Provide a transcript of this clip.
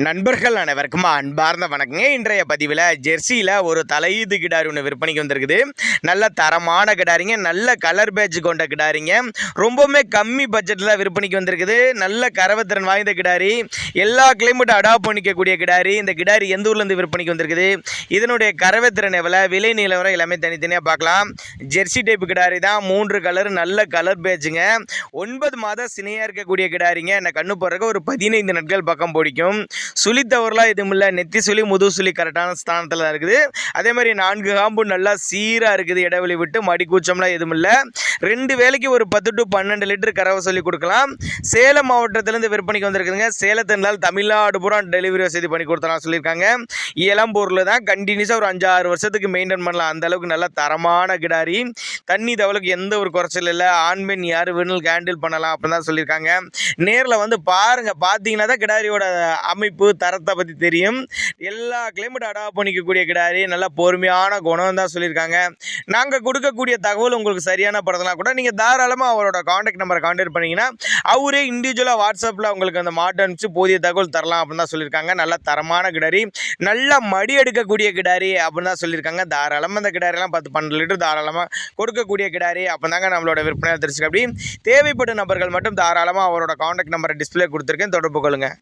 நண்பர்கள் அனைவருக்கும் அன்பார்ந்த வணக்கங்க. இன்றைய பதிவில் ஜெர்சியில் ஒரு தலையீது கிடாரி ஒன்று விற்பனைக்கு வந்திருக்குது. நல்ல தரமான கிடாரிங்க, நல்ல கலர் பேட்ச் கொண்ட கிடாரிங்க, ரொம்பவுமே கம்மி பட்ஜெட்டில் விற்பனைக்கு வந்திருக்குது. நல்ல கரவத்திறன் வாய்ந்த கிடாரி, எல்லா கிளைமேட்டும் அடாப்ட் பண்ணிக்கக்கூடிய கிடாரி. இந்த கிடாரி எந்த ஊர்லேருந்து விற்பனைக்கு வந்திருக்குது, இதனுடைய கரவத்திறன் எவ்வளோ, விலை நிலவரம் எல்லாமே தனித்தனியாக பார்க்கலாம். ஜெர்சி டைப்பு கிடாரி தான், 3 கலர், நல்ல கலர் பேட்சுங்க, 9 மாதம் சினையாக இருக்கக்கூடிய கிடாரிங்க. என்ன கண்ணு போடுறதுக்கு ஒரு 15 நாட்கள் பக்கம் பிடிக்கும். சுழி தவறுலாம் எதுவும் இல்லை, நெத்தி சுழி முது சுழி கரெக்டான ஸ்தானத்தில் தான் இருக்குது. அதே மாதிரி 4 காம்பு நல்லா சீராக இருக்குது, இடைவெளி விட்டு மடி கூச்சம்லாம் எதுவும் இல்லை. 2 வேலைக்கு ஒரு 10 to 12 லிட்டர் கறவை சொல்லி கொடுக்கலாம். சேலம் மாவட்டத்திலேருந்து விற்பனைக்கு வந்திருக்குதுங்க. சேலத்தினால் தமிழ்நாடு பூரா டெலிவரி வசதி பண்ணி கொடுத்தலாம் சொல்லியிருக்காங்க. இளம்பூரில் தான் கண்டினியூஸாக ஒரு 5-6 வருஷத்துக்கு மெயின்டைன் பண்ணலாம், அந்த அளவுக்கு நல்ல தரமான கிடாரி. தண்ணி தவளுக்கு எந்த ஒரு குறைச்சல் இல்லை, ஆண் பெண் யார் வேணும் ஹேண்டில் பண்ணலாம் அப்படின்னு தான் சொல்லியிருக்காங்க. நேரில் வந்து பாருங்கள், பார்த்தீங்கன்னா தான் கிடாரியோட அமைப்பு தரத்தை பற்றி தெரியும். எல்லா கிளைமேட் அடாப்ட் பண்ணிக்கக்கூடிய கிடாரி, நல்ல பொறுமையான குணம் தான் சொல்லியிருக்காங்க. நாங்கள் கொடுக்கக்கூடிய தகவல் உங்களுக்கு சரியான படத்தெல்லாம் கூட நீங்கள் தாராளமாக அவரோட காண்டாக்ட் நம்பரை கான்டாக்ட் பண்ணிங்கன்னா அவரே இண்டிவிஜுவலாக வாட்ஸ்அப்பில் உங்களுக்கு அந்த மாட்டு அனுப்பிச்சு போதிய தகவல் தரலாம் அப்படின்னு தான் சொல்லியிருக்காங்க. நல்ல தரமான கிடாரி, நல்லா மடி எடுக்கக்கூடிய கிடாரி அப்படின்னு தான் சொல்லியிருக்காங்க. தாராளமாக அந்த கிடாரியெல்லாம் 10-12 லிட்டர் தாராளமாக கொடுக்கக்கூடிய கிடாரி அப்படின்னு தாங்க நம்மளோட விற்பனை தெரிஞ்சுக்க. அப்படி தேவைப்படும் நபர்கள் மட்டும் தாராளமாக அவரோட காண்டாக்ட் நம்பரை டிஸ்பிளே கொடுத்துருக்கேன், தொடர்பு கொள்ளுங்கள்.